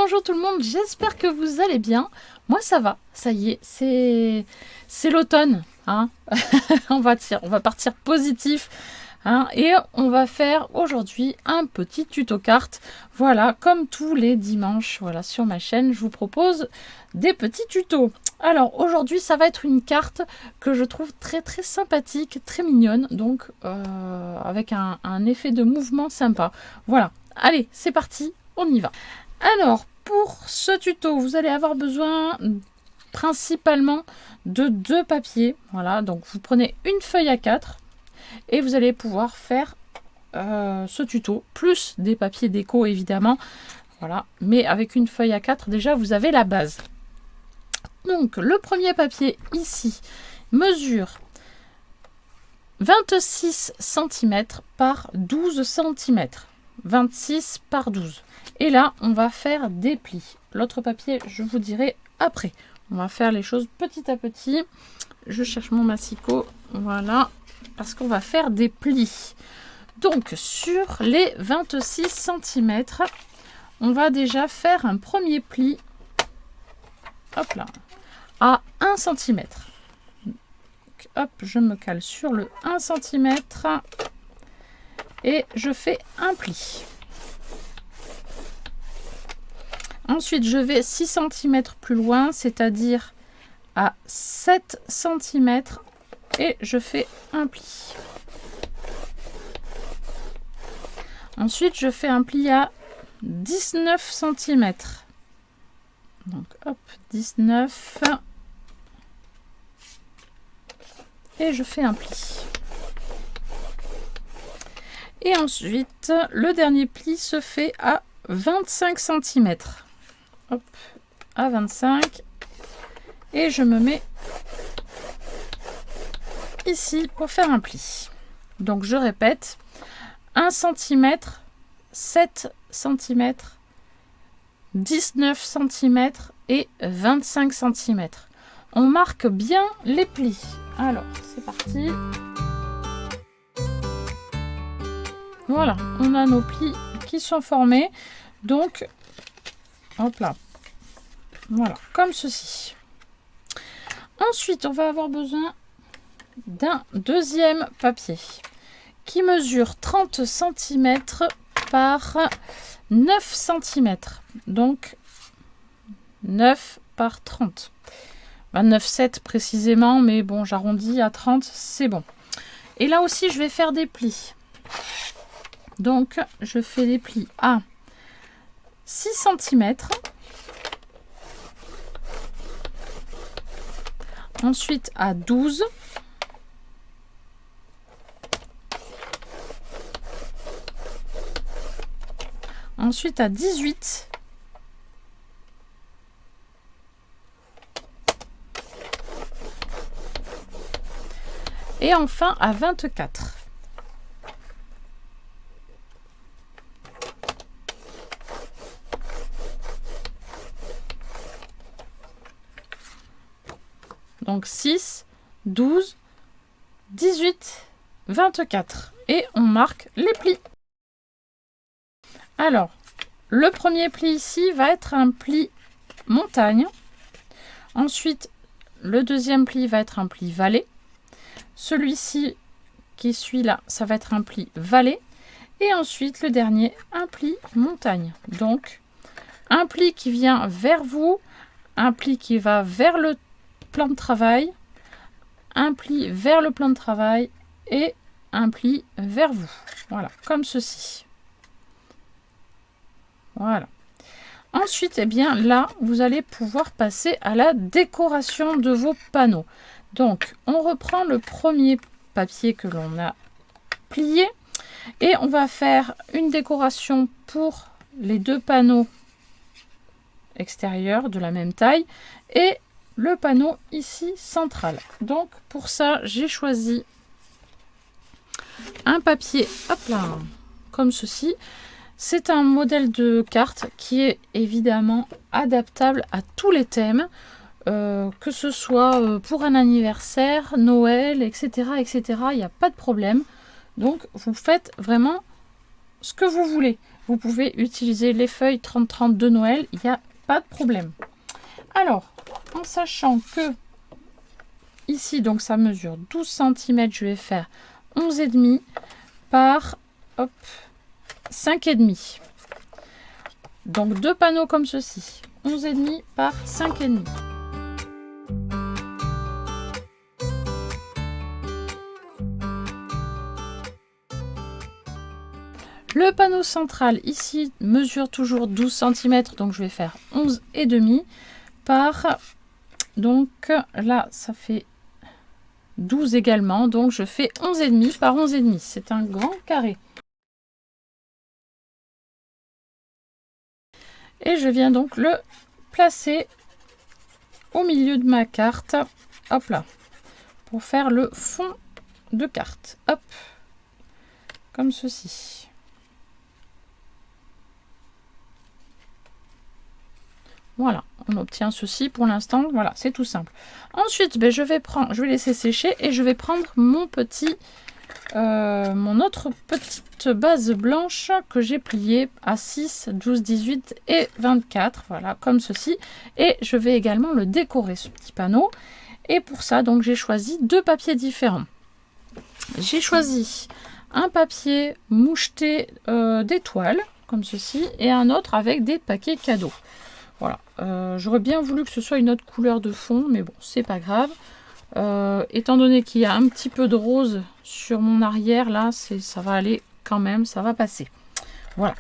bonjour tout le monde, j'espère que vous allez bien. Moi ça va, ça y est, c'est l'automne. Hein. on va partir positif. Hein, et on va faire aujourd'hui un petit tuto carte. Voilà, comme tous les dimanches, voilà, sur ma chaîne, je vous propose des petits tutos. Alors aujourd'hui, ça va être une carte que je trouve très très sympathique, très mignonne, donc avec un effet de mouvement sympa. Voilà, allez, c'est parti, on y va. Alors, pour ce tuto, vous allez avoir besoin principalement de 2 papiers. Voilà, donc vous prenez une feuille A4 et vous allez pouvoir faire ce tuto, plus des papiers déco évidemment. Voilà, mais avec une feuille A4, déjà, vous avez la base. Donc, le premier papier ici mesure 26 cm par 12 cm. 26 par 12. Et là, on va faire des plis. L'autre papier, je vous dirai après. On va faire les choses petit à petit. Je cherche mon massicot. Voilà. Parce qu'on va faire des plis. Donc, sur les 26 cm, on va déjà faire un premier pli. Hop là. À 1 cm. Donc, hop, je me cale sur le 1 cm. Et je fais un pli. Ensuite, je vais 6 cm plus loin, c'est-à-dire à 7 cm, et je fais un pli. Ensuite, je fais un pli à 19 cm. Donc, hop, 19. Et je fais un pli. Et ensuite, le dernier pli se fait à 25 cm. Hop, à 25. Et je me mets ici pour faire un pli. Donc, je répète, 1 cm, 7 cm, 19 cm et 25 cm. On marque bien les plis. Alors, c'est parti. Voilà, on a nos plis qui sont formés. Donc, hop là. Voilà, comme ceci. Ensuite, on va avoir besoin d'un deuxième papier qui mesure 30 cm par 9 cm. Donc, 9 par 30. 29,7 précisément, mais bon, j'arrondis à 30, c'est bon. Et là aussi, je vais faire des plis. Donc, je fais les plis à 6 cm. Ensuite, à 12. Ensuite, à 18. Et enfin, à 24. Donc 6, 12, 18, 24. Et on marque les plis. Alors, le premier pli ici va être un pli montagne. Ensuite, le deuxième pli va être un pli vallée. Celui-ci qui suit là, ça va être un pli vallée. Et ensuite, le dernier, un pli montagne. Donc, un pli qui vient vers vous, un pli qui va vers le plan de travail, un pli vers le plan de travail et un pli vers vous. Voilà, comme ceci. Voilà. Ensuite, eh bien là, vous allez pouvoir passer à la décoration de vos panneaux. Donc, on reprend le premier papier que l'on a plié et on va faire une décoration pour les 2 panneaux extérieurs de la même taille et le panneau ici central. Donc, pour ça, j'ai choisi un papier, hop là, comme ceci. C'est un modèle de carte qui est évidemment adaptable à tous les thèmes, que ce soit pour un anniversaire, Noël, etc. etc. Il n'y a pas de problème. Donc, vous faites vraiment ce que vous voulez. vous pouvez utiliser les feuilles 30-30 de Noël, il n'y a pas de problème. Alors, en sachant que ici, donc ça mesure 12 cm, je vais faire 11,5 par 5,5. Donc 2 panneaux comme ceci, 11,5 par 5,5. Le panneau central ici mesure toujours 12 cm, donc je vais faire 11,5 par, donc là ça fait 12 également, donc je fais 11,5 par 11,5. C'est un grand carré. Et je viens donc le placer au milieu de ma carte, hop là, pour faire le fond de carte, hop, comme ceci. Voilà, on obtient ceci pour l'instant. Voilà, c'est tout simple. Ensuite, je vais laisser sécher et je vais prendre mon autre petite base blanche que j'ai pliée à 6, 12, 18 et 24. Voilà, comme ceci. Et je vais également le décorer, ce petit panneau. Et pour ça, donc, j'ai choisi 2 papiers différents. J'ai choisi un papier moucheté d'étoiles, comme ceci, et un autre avec des paquets cadeaux. Voilà, j'aurais bien voulu que ce soit une autre couleur de fond, mais bon, c'est pas grave. Étant donné qu'il y a un petit peu de rose sur mon arrière, là, ça va aller quand même, ça va passer. Voilà,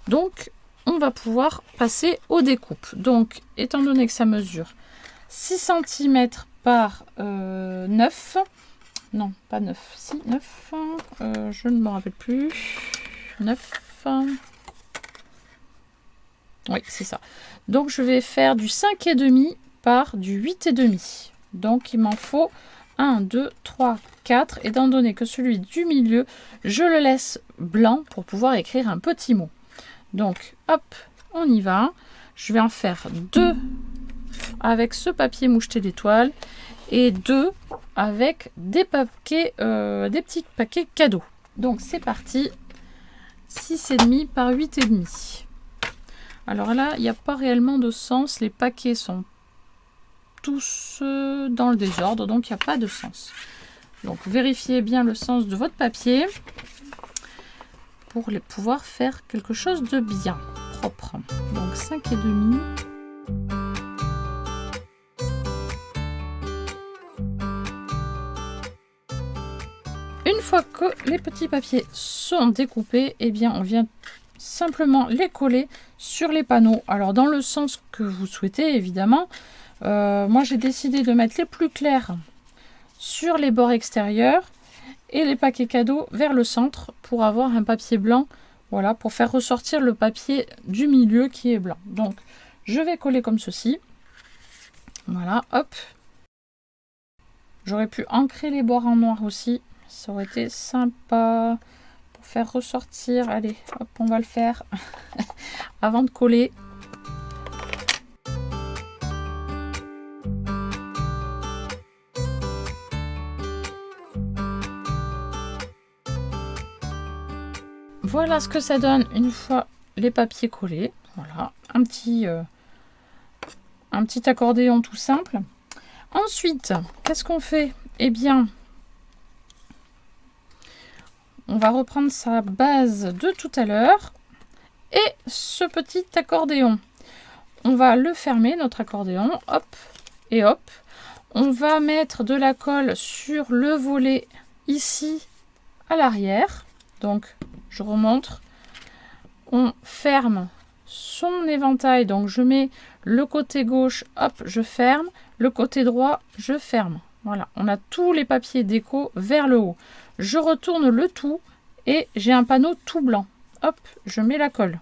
donc on va pouvoir passer aux découpes. Donc, étant donné que ça mesure 6 cm par 9, non, pas 9, si, 9, je ne me rappelle plus, 9, oui, c'est ça. Donc, je vais faire du 5,5 par du 8,5. Donc, il m'en faut 1, 2, 3, 4. Étant donné que celui du milieu, je le laisse blanc pour pouvoir écrire un petit mot. Donc, hop, on y va. Je vais en faire 2 avec ce papier moucheté d'étoiles et 2 avec des petits paquets cadeaux. Donc, c'est parti. 6,5 par 8,5. Alors là, il n'y a pas réellement de sens. Les paquets sont tous dans le désordre, donc il n'y a pas de sens. Donc vérifiez bien le sens de votre papier pour pouvoir faire quelque chose de bien propre. Donc 5,5. Une fois que les petits papiers sont découpés, eh bien on vient simplement les coller sur les panneaux. Alors dans le sens que vous souhaitez évidemment. Moi j'ai décidé de mettre les plus clairs sur les bords extérieurs et les paquets cadeaux vers le centre pour avoir un papier blanc. Voilà, pour faire ressortir le papier du milieu qui est blanc. Donc je vais coller comme ceci. Voilà, hop. J'aurais pu ancrer les bords en noir aussi. Ça aurait été sympa. Faire ressortir, allez hop, on va le faire avant de coller. Voilà ce que ça donne une fois les papiers collés. Voilà, un petit accordéon tout simple. Ensuite, qu'est-ce qu'on fait? Eh bien, on va reprendre sa base de tout à l'heure et ce petit accordéon. On va le fermer, notre accordéon, hop et hop. On va mettre de la colle sur le volet ici à l'arrière. Donc, je remonte. On ferme son éventail. Donc, je mets le côté gauche, hop, je ferme. Le côté droit, je ferme. Voilà, on a tous les papiers déco vers le haut. Je retourne le tout et j'ai un panneau tout blanc. Hop, je mets la colle.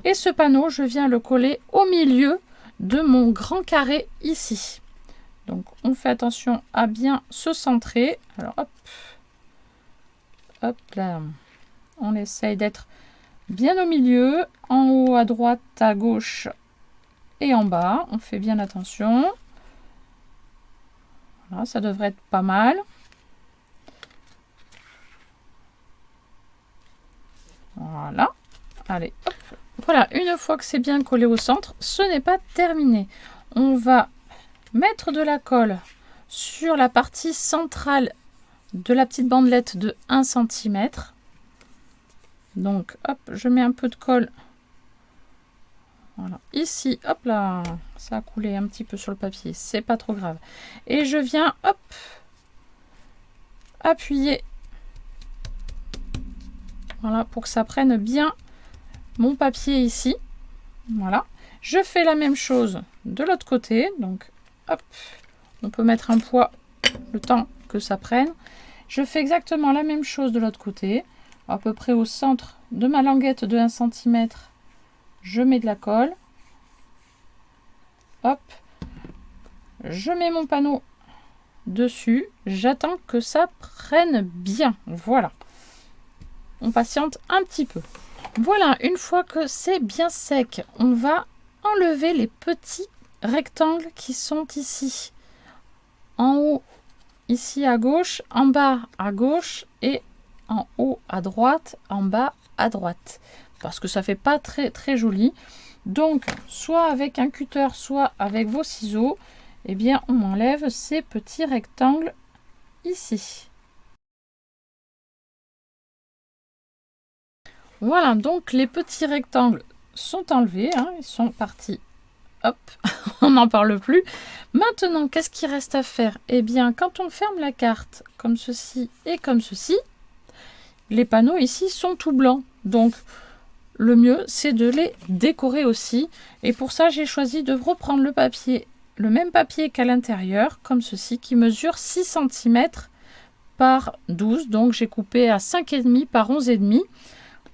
Et ce panneau, je viens le coller au milieu de mon grand carré ici. Donc, on fait attention à bien se centrer. Alors, hop, hop là. On essaye d'être bien au milieu, en haut, à droite, à gauche et en bas. On fait bien attention. Voilà, ça devrait être pas mal. Allez, hop. Voilà, une fois que c'est bien collé au centre, ce n'est pas terminé. On va mettre de la colle sur la partie centrale de la petite bandelette de 1 cm. Donc, hop, je mets un peu de colle. Voilà, ici, hop là, ça a coulé un petit peu sur le papier, c'est pas trop grave. Et je viens, hop, appuyer. Voilà, pour que ça prenne bien mon papier ici. Voilà. Je fais la même chose de l'autre côté. Donc, hop, on peut mettre un poids le temps que ça prenne. Je fais exactement la même chose de l'autre côté. À peu près au centre de ma languette de 1 cm, je mets de la colle. Hop. Je mets mon panneau dessus. J'attends que ça prenne bien. Voilà. On patiente un petit peu. Voilà, une fois que c'est bien sec, on va enlever les petits rectangles qui sont ici. En haut, ici à gauche, en bas à gauche et en haut à droite, en bas à droite. Parce que ça fait pas très joli. Donc, soit avec un cutter, soit avec vos ciseaux, eh bien, on enlève ces petits rectangles ici. Voilà, donc les petits rectangles sont enlevés, hein, ils sont partis. Hop, on n'en parle plus. Maintenant, qu'est-ce qu'il reste à faire? Eh bien, quand on ferme la carte comme ceci et comme ceci, les panneaux ici sont tout blancs. Donc, le mieux, c'est de les décorer aussi. Et pour ça, j'ai choisi de reprendre le papier, le même papier qu'à l'intérieur, comme ceci, qui mesure 6 cm par 12. Donc, j'ai coupé à 5,5 par 11,5.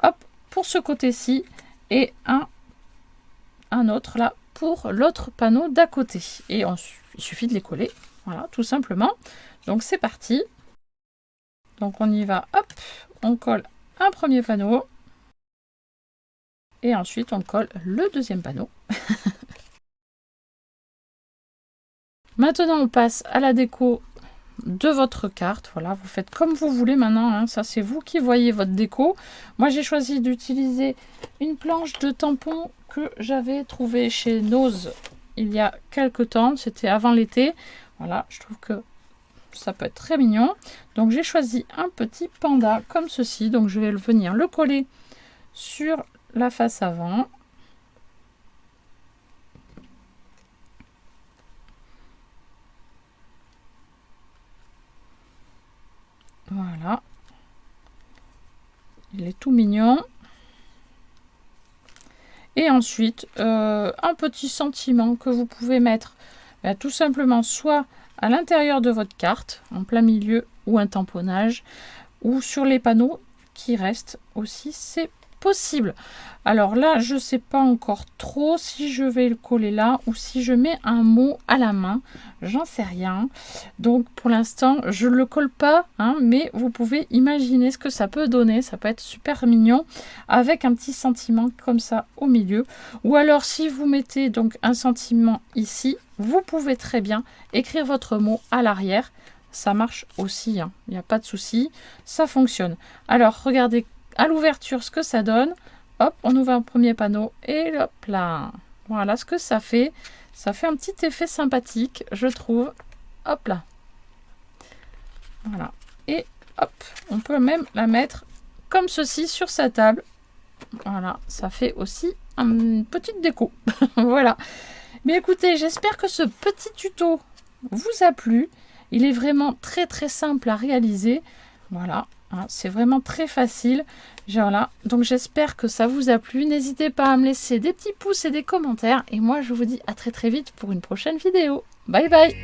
Hop, pour ce côté-ci et un autre là pour l'autre panneau d'à côté. Et il suffit de les coller, voilà, tout simplement. Donc c'est parti. Donc on y va, hop, on colle un premier panneau. Et ensuite on colle le deuxième panneau. Maintenant on passe à la déco de votre carte. Voilà, vous faites comme vous voulez maintenant, hein. Ça c'est vous qui voyez votre déco. Moi j'ai choisi d'utiliser une planche de tampon que j'avais trouvée chez Nose il y a quelques temps, c'était avant l'été. Voilà, je trouve que ça peut être très mignon. Donc j'ai choisi un petit panda comme ceci. Donc je vais venir le coller sur la face avant. Voilà. Il est tout mignon. Et ensuite, un petit sentiment que vous pouvez mettre tout simplement soit à l'intérieur de votre carte, en plein milieu, ou un tamponnage, ou sur les panneaux qui restent aussi, c'est possible. Alors là, je ne sais pas encore trop si je vais le coller là ou si je mets un mot à la main. J'en sais rien. Donc pour l'instant, je ne le colle pas, hein, mais vous pouvez imaginer ce que ça peut donner. Ça peut être super mignon avec un petit sentiment comme ça au milieu. Ou alors si vous mettez donc un sentiment ici, vous pouvez très bien écrire votre mot à l'arrière. Ça marche aussi, hein. Il n'y a pas de souci. Ça fonctionne. Alors regardez à l'ouverture ce que ça donne. Hop, on ouvre un premier panneau et hop là. Voilà ce que ça fait. Ça fait un petit effet sympathique, je trouve. Hop là. Voilà. Et hop, on peut même la mettre comme ceci sur sa table. Voilà, ça fait aussi une petite déco. Voilà. Mais écoutez, j'espère que ce petit tuto vous a plu. Il est vraiment très simple à réaliser. Voilà. C'est vraiment très facile. Voilà. Donc j'espère que ça vous a plu. N'hésitez pas à me laisser des petits pouces et des commentaires. Et moi je vous dis à très vite pour une prochaine vidéo. Bye bye.